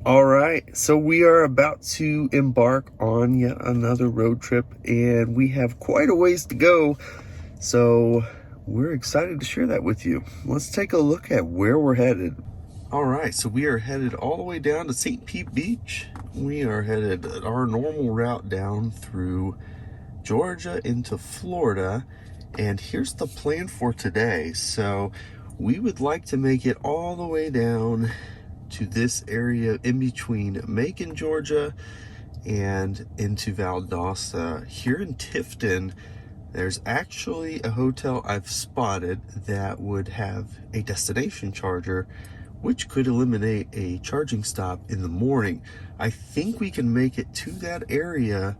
All right, so we are about to embark on yet another road trip, and we have quite a ways to go. So we're excited to share that with you. Let's take a look at where we're headed. All right, so we are headed all the way down to St. Pete Beach. We are headed our normal route down through Georgia into Florida. And here's the plan for today. So we would like to make it all the way down to this area in between Macon, Georgia, and into Valdosta. Here in Tifton, there's actually a hotel I've spotted that would have a destination charger, which could eliminate a charging stop in the morning. I think we can make it to that area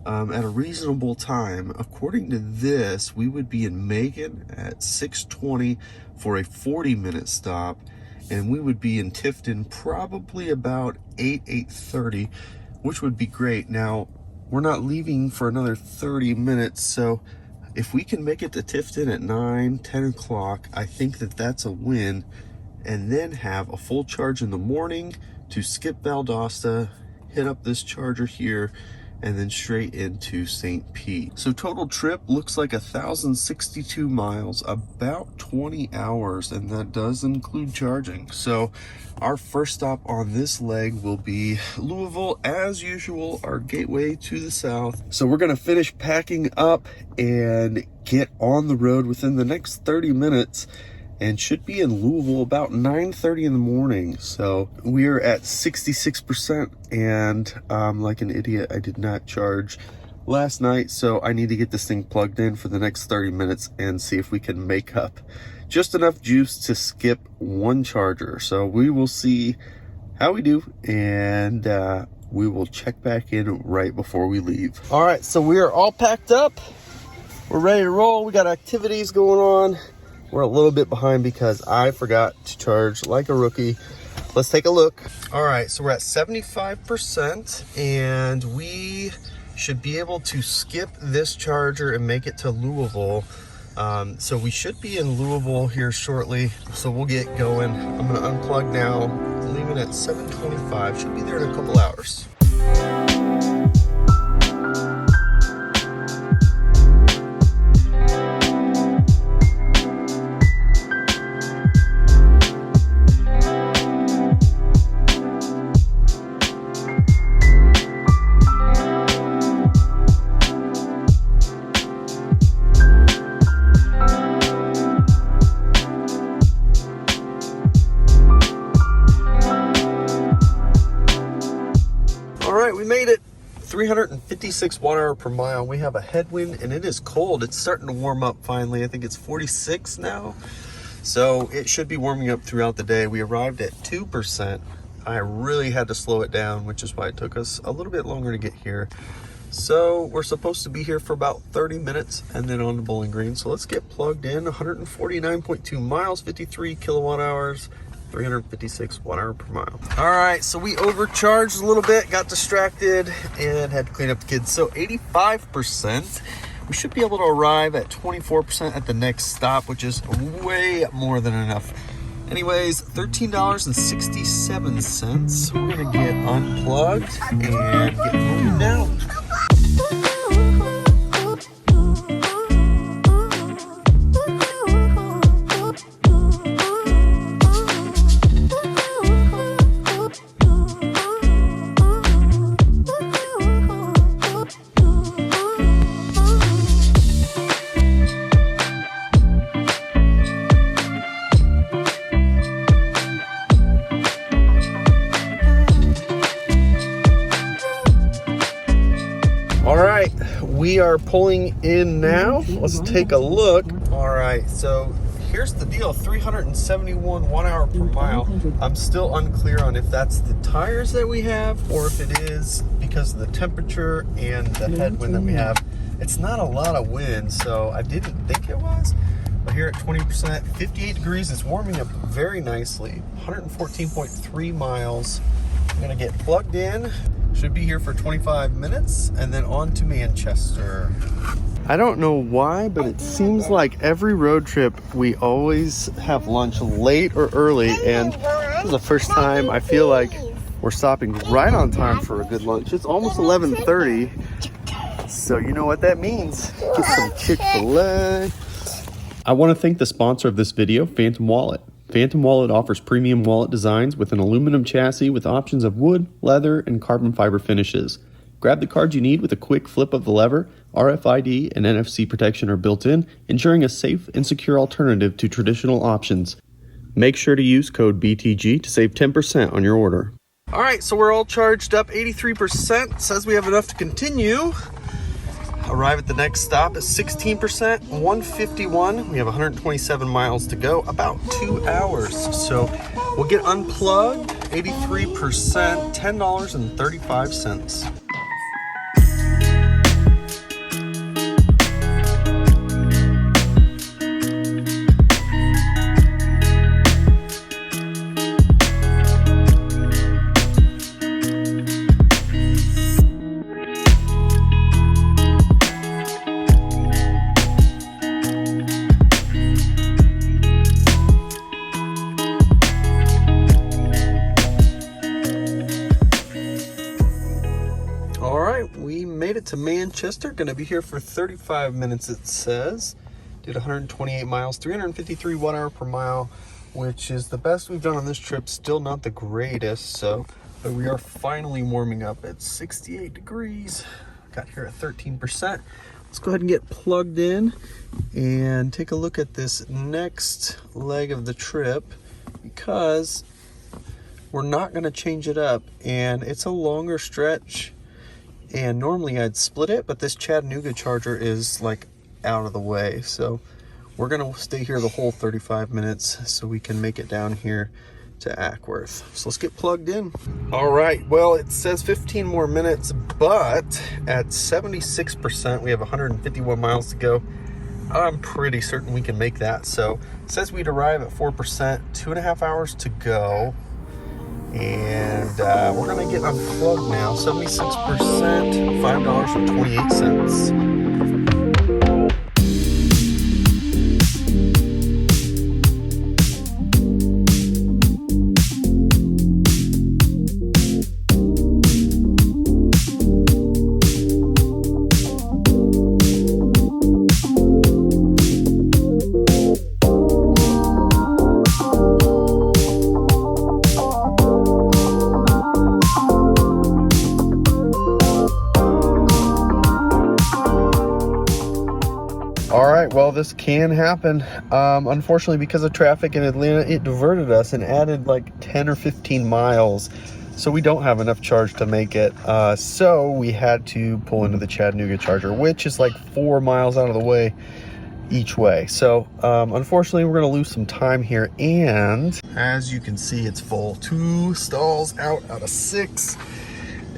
at a reasonable time. According to this, we would be in Macon at 6:20 for a 40-minute stop, and we would be in Tifton probably about 8:30, which would be great. Now, we're not leaving for another 30 minutes, so if we can make it to Tifton at 10 o'clock, I think that that's a win, and then have a full charge in the morning to skip Valdosta, hit up this charger here, and then straight into St. Pete. So total trip looks like 1,062 miles, about 20 hours, and that does include charging. So our first stop on this leg will be Louisville, as usual, our gateway to the south. So we're gonna finish packing up and get on the road within the next 30 minutes, and should be in Louisville about 9:30 in the morning. So we are at 66%, and like an idiot, I did not charge last night, so I need to get this thing plugged in for the next 30 minutes and see if we can make up just enough juice to skip one charger. So we will see how we do, and we will check back in right before we leave. All right, so we are all packed up. We're ready to roll. We got activities going on. We're a little bit behind because I forgot to charge like a rookie. Let's take a look. All right, so we're at 75%, and we should be able to skip this charger and make it to Louisville. So we should be in Louisville here shortly, so we'll get going. I'm gonna unplug now, leaving at 7:25. Should be there in a couple hours. We made it. 356 watt-hour per mile. We have a headwind and it is cold. It's starting to warm up finally. I think it's 46 now, so it should be warming up throughout the day. We arrived at 2%. I really had to slow it down, which is why it took us a little bit longer to get here. So we're supposed to be here for about 30 minutes and then on to Bowling Green. So let's get plugged in. 149.2 miles, 53 kilowatt hours, 356 watt-hour per mile. All right, so we overcharged a little bit, got distracted, and had to clean up the kids. So 85%. We should be able to arrive at 24% at the next stop, which is way more than enough. Anyways, $13.67. We're gonna get unplugged and get moving down. We are pulling in now. Let's take a look. All right, so here's the deal. 371 watt-hour per mile. I'm still unclear on if that's the tires that we have or if it is because of the temperature and the headwind that we have. It's not a lot of wind, so I didn't think it was. But here at 20%, 58 degrees, it's warming up very nicely. 114.3 miles. I'm gonna get plugged in. Should be here for 25 minutes and then on to Manchester. I don't know why, but it seems like every road trip we always have lunch late or early, and this is the first time I feel like We're stopping right on time for a good lunch. It's almost 11:30, so you know what that means. Get some Chick-fil-A. I want to thank the sponsor of this video, Phantom Wallet. Phantom Wallet offers premium wallet designs with an aluminum chassis with options of wood, leather, and carbon fiber finishes. Grab the card you need with a quick flip of the lever. RFID and NFC protection are built in, ensuring a safe and secure alternative to traditional options. Make sure to use code BTG to save 10% on your order. All right, so we're all charged up 83%. Says we have enough to continue. Arrive at the next stop at 16%, 151. We have 127 miles to go, about 2 hours. So we'll get unplugged, 83%, $10.35. We made it to Manchester. Gonna be here for 35 minutes, it says. Did 128 miles, 353 watt-hour per mile, which is the best we've done on this trip. Still not the greatest, so, but we are finally warming up at 68 degrees. Got here at 13%. Let's go ahead and get plugged in and take a look at this next leg of the trip, because we're not gonna change it up, and it's a longer stretch. And normally I'd split it, but this Chattanooga charger is like out of the way. So we're gonna stay here the whole 35 minutes so we can make it down here to Ackworth. So let's get plugged in. All right, well, it says 15 more minutes, but at 76%, we have 151 miles to go. I'm pretty certain we can make that. So it says we'd arrive at 4%, 2.5 hours to go. And we're gonna get unplugged now. 76%, $5.28. All right, well, this can happen. Unfortunately, because of traffic in Atlanta, it diverted us and added like 10 or 15 miles. So we don't have enough charge to make it. So we had to pull into the Chattanooga charger, which is like 4 miles out of the way each way. So unfortunately, we're gonna lose some time here. And as you can see, it's full. 2 stalls out of 6.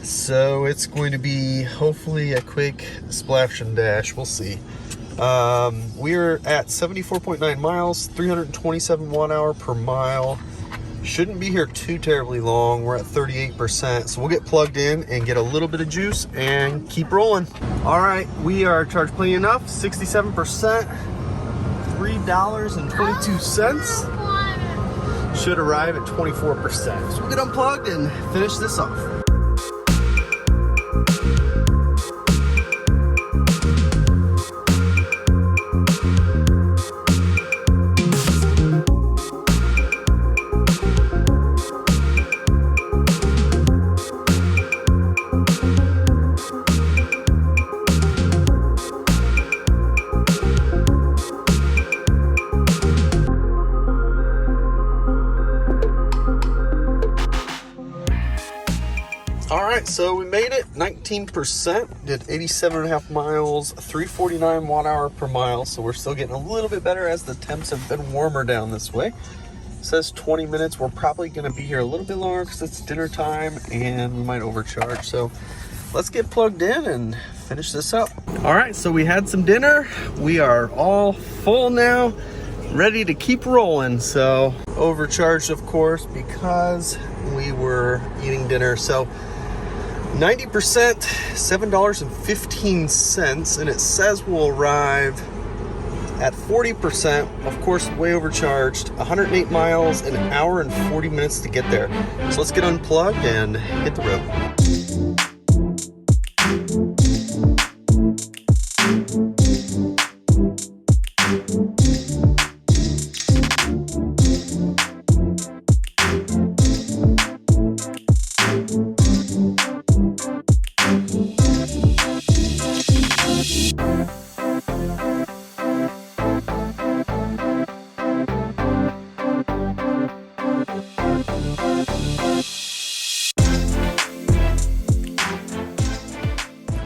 So it's going to be hopefully a quick splash and dash. We'll see. We're at 74.9 miles, 327 watt-hour per mile. Shouldn't be here too terribly long. We're at 38%, so we'll get plugged in and get a little bit of juice and keep rolling. All right, we are charged plenty enough, 67%, $3.22. Should arrive at 24%. So we'll get unplugged and finish this off. All right, so we made it 19%, did 87.5 miles, 349 watt-hour per mile. So we're still getting a little bit better as the temps have been warmer down this way. It says 20 minutes. We're probably gonna be here a little bit longer because it's dinner time and we might overcharge. So let's get plugged in and finish this up. All right, so we had some dinner. We are all full now, ready to keep rolling. So overcharged, of course, because we were eating dinner. So 90%, $7.15, and it says we'll arrive at 40%, of course, way overcharged. 108 miles, an hour and 40 minutes to get there. So let's get unplugged and hit the road.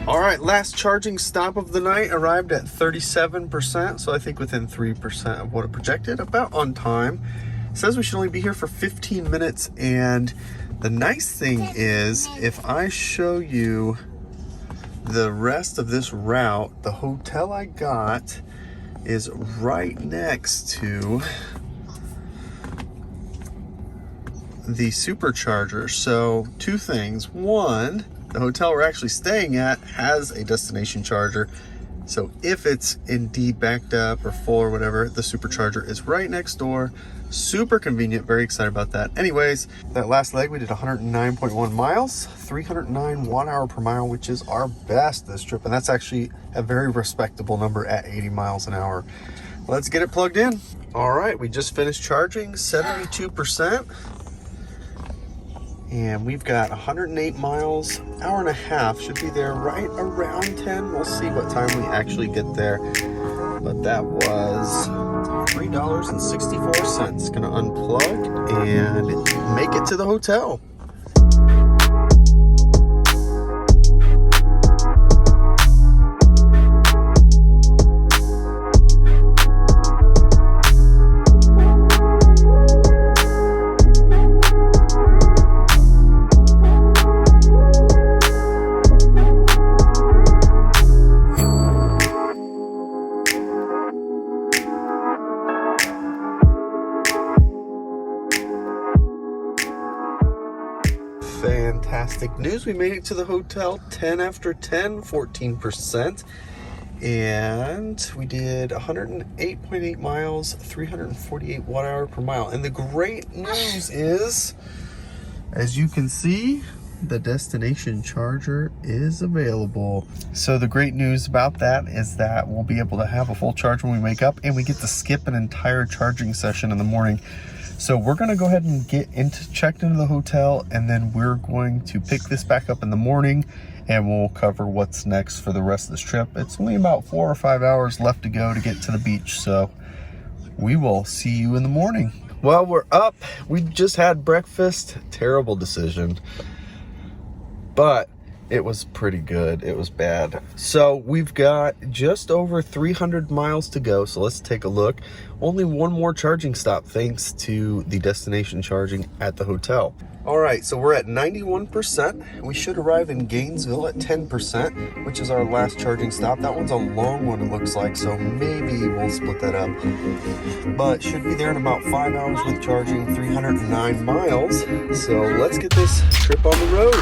All right, last charging stop of the night, arrived at 37%, so I think within 3% of what it projected, about on time. It says we should only be here for 15 minutes, and the nice thing is, if I show you the rest of this route, the hotel I got is right next to the supercharger. So two things. One, the hotel we're actually staying at has a destination charger. So if it's indeed backed up or full or whatever, the supercharger is right next door. Super convenient, very excited about that. Anyways, that last leg we did 109.1 miles, 309 watt-hour per mile, which is our best this trip. And that's actually a very respectable number at 80 miles an hour. Let's get it plugged in. All right, we just finished charging, 72%. And we've got 108 miles, hour and a half, should be there right around 10. We'll see what time we actually get there. But that was $3.64. Gonna unplug and make it to the hotel. Fantastic news. We made it to the hotel 10 after 10, 14%. And we did 108.8 miles, 348 watt-hour per mile. And the great news is, as you can see, the destination charger is available. So the great news about that is that we'll be able to have a full charge when we wake up, and we get to skip an entire charging session in the morning. So we're going to go ahead and get checked into the hotel, and then we're going to pick this back up in the morning, and we'll cover what's next for the rest of this trip. It's only about 4 or 5 hours left to go to get to the beach, so we will see you in the morning. Well, we're up. We just had breakfast. Terrible decision, but it was pretty good. It was bad. So we've got just over 300 miles to go. So let's take a look. Only one more charging stop thanks to the destination charging at the hotel. All right, so we're at 91%. We should arrive in Gainesville at 10%, which is our last charging stop. That one's a long one, it looks like, so maybe we'll split that up. But should be there in about 5 hours with charging, 309 miles. So let's get this trip on the road.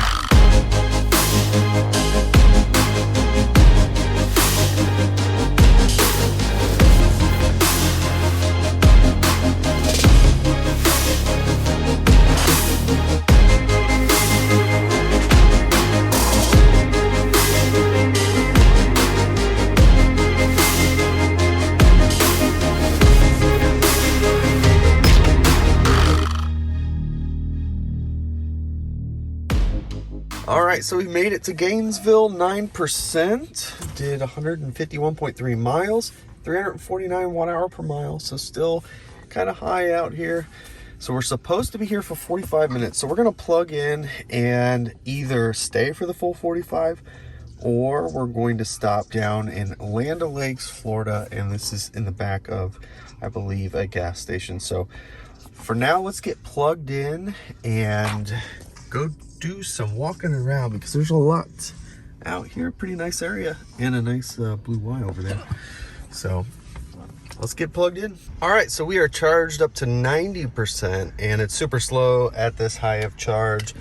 All right, so we made it to Gainesville, 9%, did 151.3 miles, 349 watt-hour per mile, so still kind of high out here. So we're supposed to be here for 45 minutes. So we're gonna plug in and either stay for the full 45, or we're going to stop down in Land O'Lakes, Florida, and this is in the back of, I believe, a gas station. So for now, let's get plugged in and go do some walking around, because there's a lot out here. Pretty nice area, and a nice blue Y over there. So let's get plugged in. All right, so we are charged up to 90%, and it's super slow at this high of charge,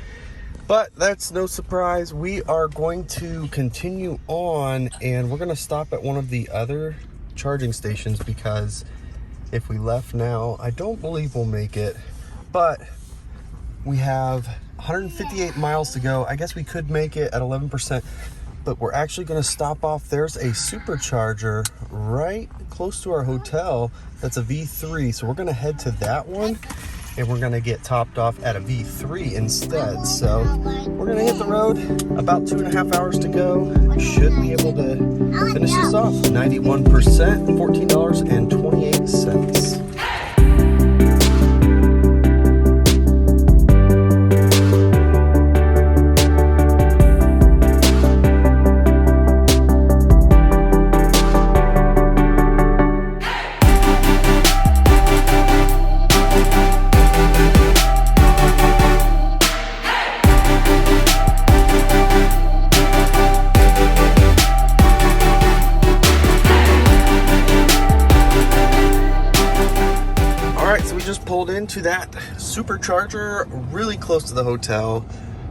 but that's no surprise. We are going to continue on, and we're going to stop at one of the other charging stations, because if we left now, I don't believe we'll make it, but we have 158 miles to go. I guess we could make it at 11%, but we're actually going to stop off. There's a supercharger right close to our hotel that's a V3, so we're going to head to that one, and we're going to get topped off at a V3 instead. So we're going to hit the road. About 2.5 hours to go. Should be able to finish this off. 91%, $14.28. Just pulled into that supercharger really close to the hotel.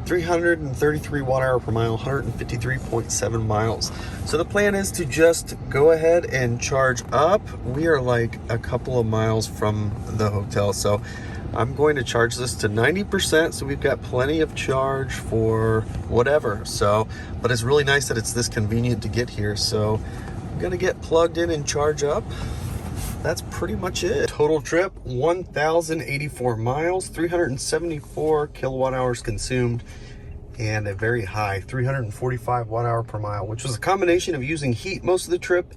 333 watt-hour per mile, 153.7 miles. So the plan is to just go ahead and charge up. We are like a couple of miles from the hotel, so I'm going to charge this to 90%, so we've got plenty of charge for whatever. So, but it's really nice that it's this convenient to get here. So I'm gonna get plugged in and charge up. That's pretty much it. Total trip, 1,084 miles, 374 kilowatt hours consumed, and a very high 345 watt-hour per mile, which was a combination of using heat most of the trip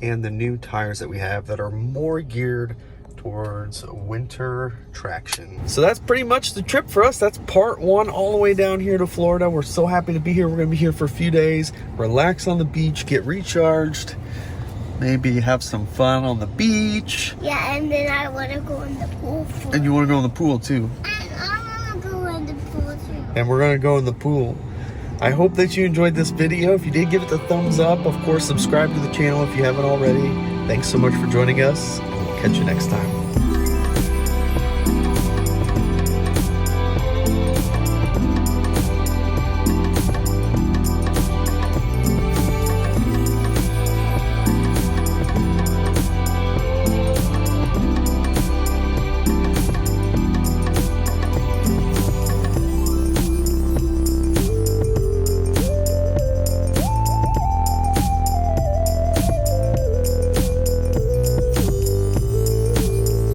and the new tires that we have that are more geared towards winter traction. So that's pretty much the trip for us. That's part one, all the way down here to Florida. We're so happy to be here. We're gonna be here for a few days, relax on the beach, get recharged, maybe have some fun on the beach. Yeah, and then I want to go in the pool. And you want to go in the pool too. And I want to go in the pool too. And we're going to go in the pool. I hope that you enjoyed this video. If you did, give it a thumbs up. Of course, subscribe to the channel if you haven't already. Thanks so much for joining us. We'll catch you next time.